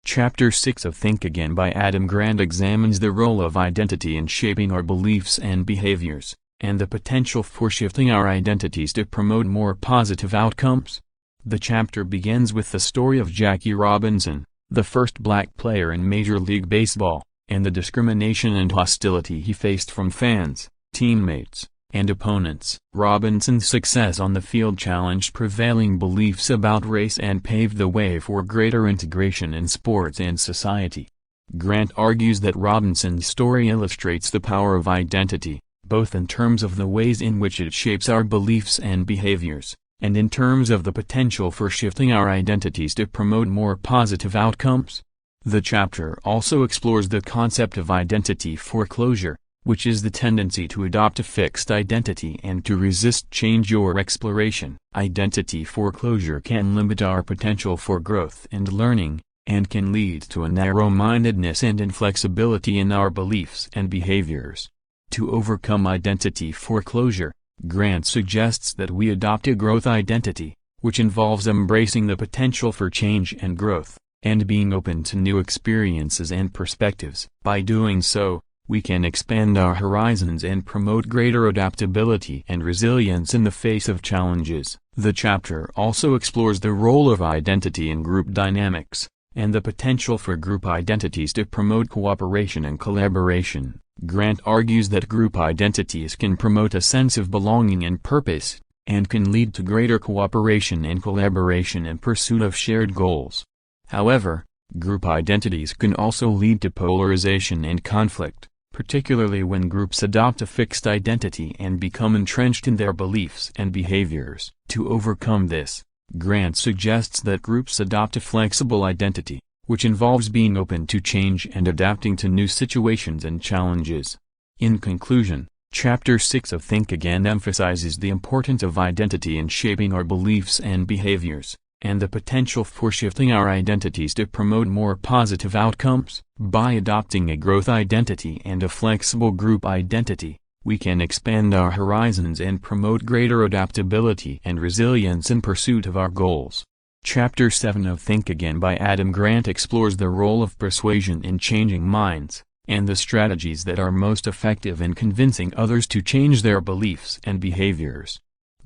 Chapter 6 of Think Again by Adam Grant examines the role of identity in shaping our beliefs and behaviors, and the potential for shifting our identities to promote more positive outcomes. The chapter begins with the story of Jackie Robinson, the first black player in Major League Baseball, and the discrimination and hostility he faced from fans, teammates, and opponents. Robinson's success on the field challenged prevailing beliefs about race and paved the way for greater integration in sports and society. Grant argues that Robinson's story illustrates the power of identity, both in terms of the ways in which it shapes our beliefs and behaviors, and in terms of the potential for shifting our identities to promote more positive outcomes. The chapter also explores the concept of identity foreclosure, which is the tendency to adopt a fixed identity and to resist change or exploration. Identity foreclosure can limit our potential for growth and learning, and can lead to a narrow-mindedness and inflexibility in our beliefs and behaviors. To overcome identity foreclosure, Grant suggests that we adopt a growth identity, which involves embracing the potential for change and growth, and being open to new experiences and perspectives. By doing so, we can expand our horizons and promote greater adaptability and resilience in the face of challenges. The chapter also explores the role of identity in group dynamics, and the potential for group identities to promote cooperation and collaboration. Grant argues that group identities can promote a sense of belonging and purpose, and can lead to greater cooperation and collaboration in pursuit of shared goals. However, group identities can also lead to polarization and conflict, particularly when groups adopt a fixed identity and become entrenched in their beliefs and behaviors. To overcome this, Grant suggests that groups adopt a flexible identity, which involves being open to change and adapting to new situations and challenges. In conclusion, Chapter 6 of Think Again emphasizes the importance of identity in shaping our beliefs and behaviors, and the potential for shifting our identities to promote more positive outcomes. By adopting a growth identity and a flexible group identity, we can expand our horizons and promote greater adaptability and resilience in pursuit of our goals. Chapter 7 of Think Again by Adam Grant explores the role of persuasion in changing minds, and the strategies that are most effective in convincing others to change their beliefs and behaviors.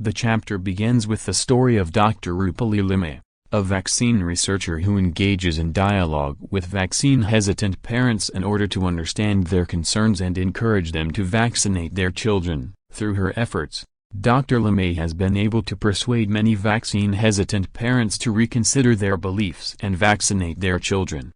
The chapter begins with the story of Dr. Rupali Limaye, a vaccine researcher who engages in dialogue with vaccine-hesitant parents in order to understand their concerns and encourage them to vaccinate their children. Through her efforts, Dr. Limaye has been able to persuade many vaccine-hesitant parents to reconsider their beliefs and vaccinate their children.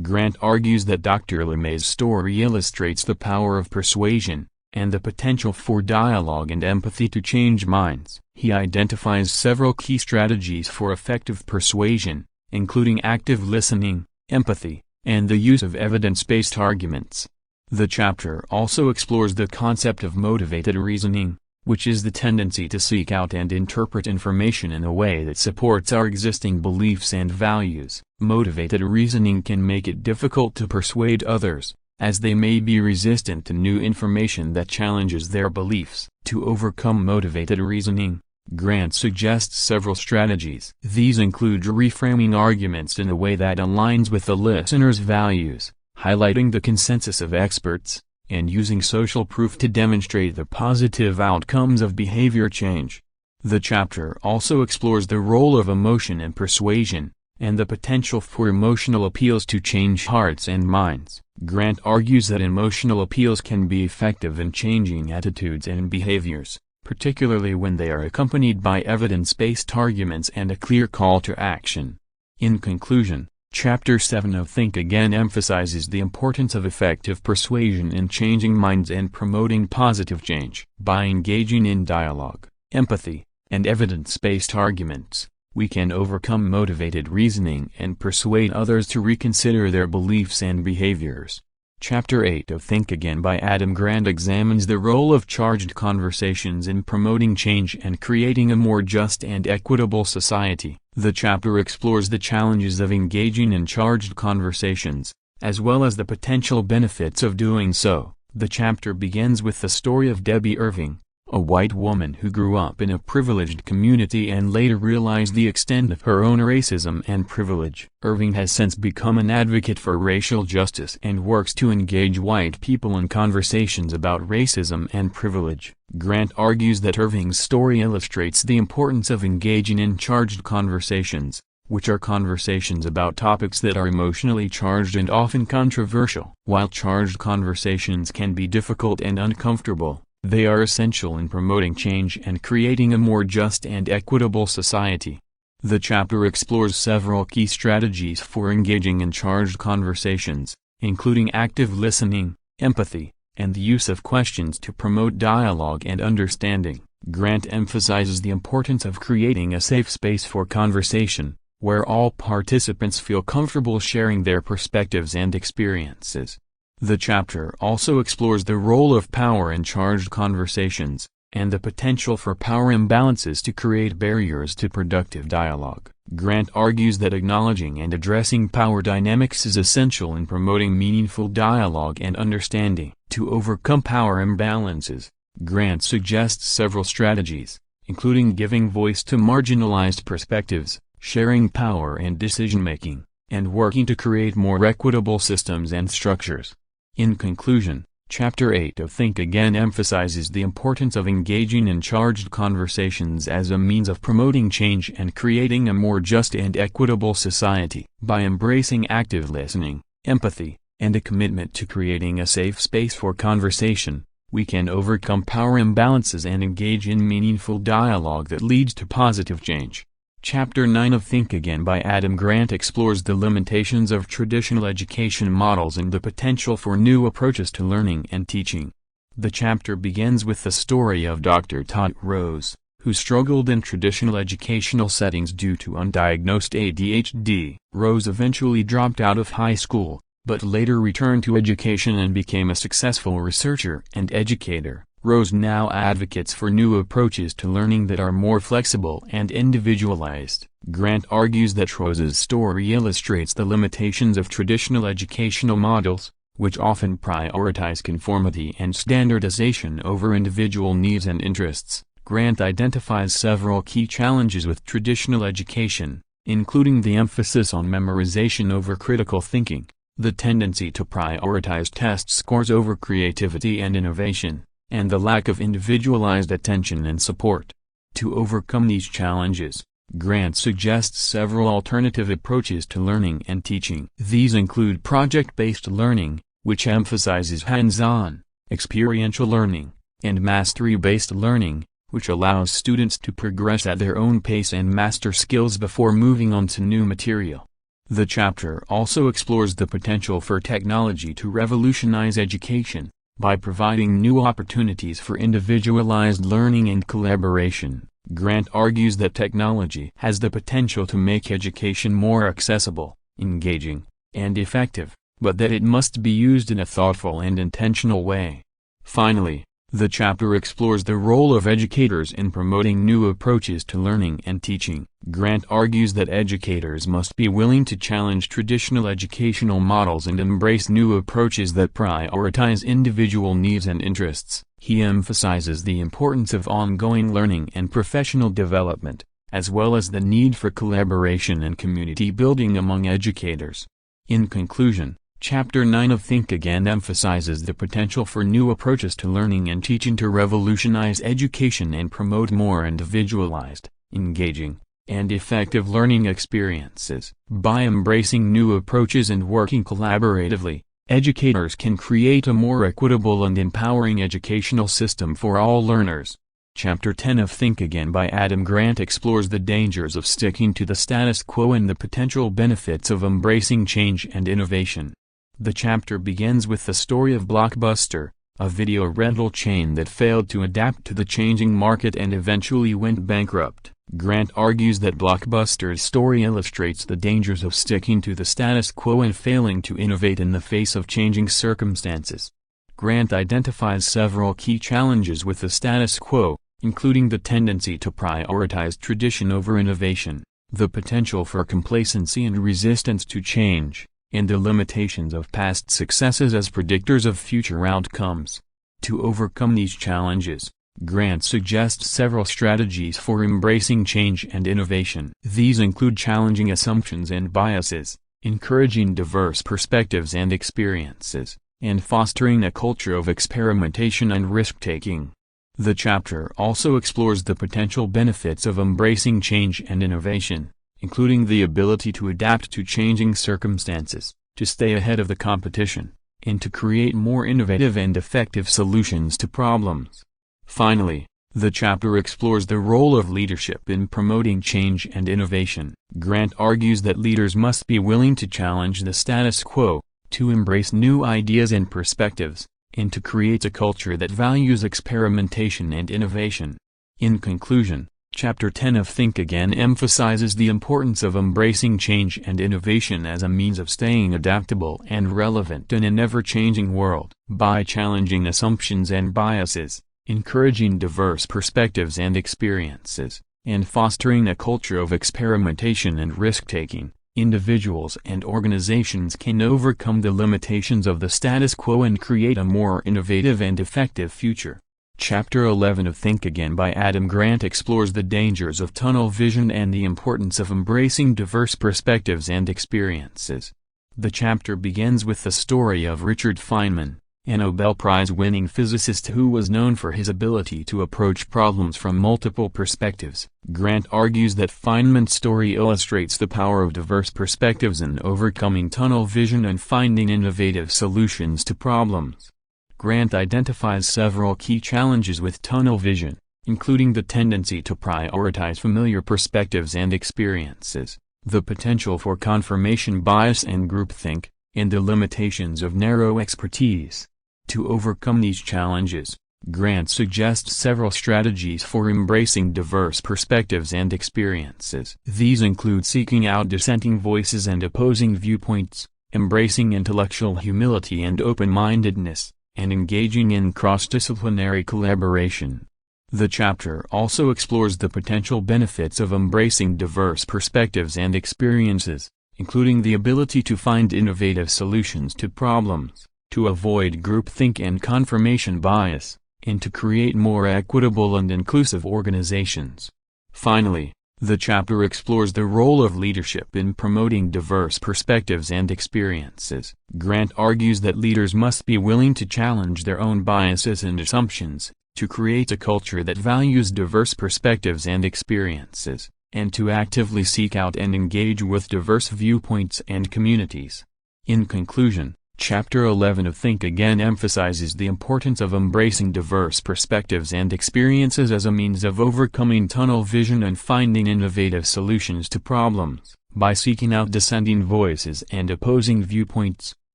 Grant argues that Dr. Limaye's story illustrates the power of persuasion, and the potential for dialogue and empathy to change minds. He identifies several key strategies for effective persuasion, including active listening, empathy, and the use of evidence-based arguments. The chapter also explores the concept of motivated reasoning, which is the tendency to seek out and interpret information in a way that supports our existing beliefs and values. Motivated reasoning can make it difficult to persuade others, as they may be resistant to new information that challenges their beliefs. To overcome motivated reasoning, Grant suggests several strategies. These include reframing arguments in a way that aligns with the listener's values, highlighting the consensus of experts, and using social proof to demonstrate the positive outcomes of behavior change. The chapter also explores the role of emotion in persuasion, and the potential for emotional appeals to change hearts and minds. Grant argues that emotional appeals can be effective in changing attitudes and behaviors, particularly when they are accompanied by evidence-based arguments and a clear call to action. In conclusion, Chapter 7 of Think Again emphasizes the importance of effective persuasion in changing minds and promoting positive change. By engaging in dialogue, empathy, and evidence-based arguments, we can overcome motivated reasoning and persuade others to reconsider their beliefs and behaviors. Chapter 8 of Think Again by Adam Grant examines the role of charged conversations in promoting change and creating a more just and equitable society. The chapter explores the challenges of engaging in charged conversations, as well as the potential benefits of doing so. The chapter begins with the story of Debbie Irving, a white woman who grew up in a privileged community and later realized the extent of her own racism and privilege. Irving has since become an advocate for racial justice and works to engage white people in conversations about racism and privilege. Grant argues that Irving's story illustrates the importance of engaging in charged conversations, which are conversations about topics that are emotionally charged and often controversial. While charged conversations can be difficult and uncomfortable, they are essential in promoting change and creating a more just and equitable society. The chapter explores several key strategies for engaging in charged conversations, including active listening, empathy, and the use of questions to promote dialogue and understanding. Grant emphasizes the importance of creating a safe space for conversation, where all participants feel comfortable sharing their perspectives and experiences. The chapter also explores the role of power in charged conversations, and the potential for power imbalances to create barriers to productive dialogue. Grant argues that acknowledging and addressing power dynamics is essential in promoting meaningful dialogue and understanding. To overcome power imbalances, Grant suggests several strategies, including giving voice to marginalized perspectives, sharing power and decision-making, and working to create more equitable systems and structures. In conclusion, Chapter 8 of Think Again emphasizes the importance of engaging in charged conversations as a means of promoting change and creating a more just and equitable society. By embracing active listening, empathy, and a commitment to creating a safe space for conversation, we can overcome power imbalances and engage in meaningful dialogue that leads to positive change. Chapter 9 of Think Again by Adam Grant explores the limitations of traditional education models and the potential for new approaches to learning and teaching. The chapter begins with the story of Dr. Todd Rose, who struggled in traditional educational settings due to undiagnosed ADHD. Rose eventually dropped out of high school, but later returned to education and became a successful researcher and educator. Rose now advocates for new approaches to learning that are more flexible and individualized. Grant argues that Rose's story illustrates the limitations of traditional educational models, which often prioritize conformity and standardization over individual needs and interests. Grant identifies several key challenges with traditional education, including the emphasis on memorization over critical thinking, the tendency to prioritize test scores over creativity and innovation, and the lack of individualized attention and support. To overcome these challenges, Grant suggests several alternative approaches to learning and teaching. These include project-based learning, which emphasizes hands-on, experiential learning, and mastery-based learning, which allows students to progress at their own pace and master skills before moving on to new material. The chapter also explores the potential for technology to revolutionize education, by providing new opportunities for individualized learning and collaboration. Grant argues that technology has the potential to make education more accessible, engaging, and effective, but that it must be used in a thoughtful and intentional way. Finally, the chapter explores the role of educators in promoting new approaches to learning and teaching. Grant argues that educators must be willing to challenge traditional educational models and embrace new approaches that prioritize individual needs and interests. He emphasizes the importance of ongoing learning and professional development, as well as the need for collaboration and community building among educators. In conclusion, Chapter 9 of Think Again emphasizes the potential for new approaches to learning and teaching to revolutionize education and promote more individualized, engaging, and effective learning experiences. By embracing new approaches and working collaboratively, educators can create a more equitable and empowering educational system for all learners. Chapter 10 of Think Again by Adam Grant explores the dangers of sticking to the status quo and the potential benefits of embracing change and innovation. The chapter begins with the story of Blockbuster, a video rental chain that failed to adapt to the changing market and eventually went bankrupt. Grant argues that Blockbuster's story illustrates the dangers of sticking to the status quo and failing to innovate in the face of changing circumstances. Grant identifies several key challenges with the status quo, including the tendency to prioritize tradition over innovation, the potential for complacency and resistance to change, and the limitations of past successes as predictors of future outcomes. To overcome these challenges, Grant suggests several strategies for embracing change and innovation. These include challenging assumptions and biases, encouraging diverse perspectives and experiences, and fostering a culture of experimentation and risk-taking. The chapter also explores the potential benefits of embracing change and innovation, including the ability to adapt to changing circumstances, to stay ahead of the competition, and to create more innovative and effective solutions to problems. Finally, the chapter explores the role of leadership in promoting change and innovation. Grant argues that leaders must be willing to challenge the status quo, to embrace new ideas and perspectives, and to create a culture that values experimentation and innovation. In conclusion, Chapter 10 of Think Again emphasizes the importance of embracing change and innovation as a means of staying adaptable and relevant in an ever-changing world. By challenging assumptions and biases, encouraging diverse perspectives and experiences, and fostering a culture of experimentation and risk-taking, individuals and organizations can overcome the limitations of the status quo and create a more innovative and effective future. Chapter 11 of Think Again by Adam Grant explores the dangers of tunnel vision and the importance of embracing diverse perspectives and experiences. The chapter begins with the story of Richard Feynman, a Nobel Prize-winning physicist who was known for his ability to approach problems from multiple perspectives. Grant argues that Feynman's story illustrates the power of diverse perspectives in overcoming tunnel vision and finding innovative solutions to problems. Grant identifies several key challenges with tunnel vision, including the tendency to prioritize familiar perspectives and experiences, the potential for confirmation bias and groupthink, and the limitations of narrow expertise. To overcome these challenges, Grant suggests several strategies for embracing diverse perspectives and experiences. These include seeking out dissenting voices and opposing viewpoints, embracing intellectual humility and open-mindedness, and engaging in cross-disciplinary collaboration. The chapter also explores the potential benefits of embracing diverse perspectives and experiences, including the ability to find innovative solutions to problems, to avoid groupthink and confirmation bias, and to create more equitable and inclusive organizations. Finally, the chapter explores the role of leadership in promoting diverse perspectives and experiences. Grant argues that leaders must be willing to challenge their own biases and assumptions, to create a culture that values diverse perspectives and experiences, and to actively seek out and engage with diverse viewpoints and communities. In conclusion, Chapter 11 of Think Again emphasizes the importance of embracing diverse perspectives and experiences as a means of overcoming tunnel vision and finding innovative solutions to problems. By seeking out dissenting voices and opposing viewpoints,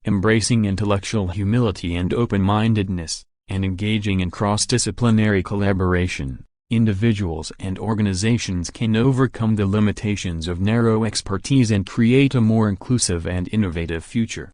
embracing intellectual humility and open-mindedness, and engaging in cross-disciplinary collaboration, individuals and organizations can overcome the limitations of narrow expertise and create a more inclusive and innovative future.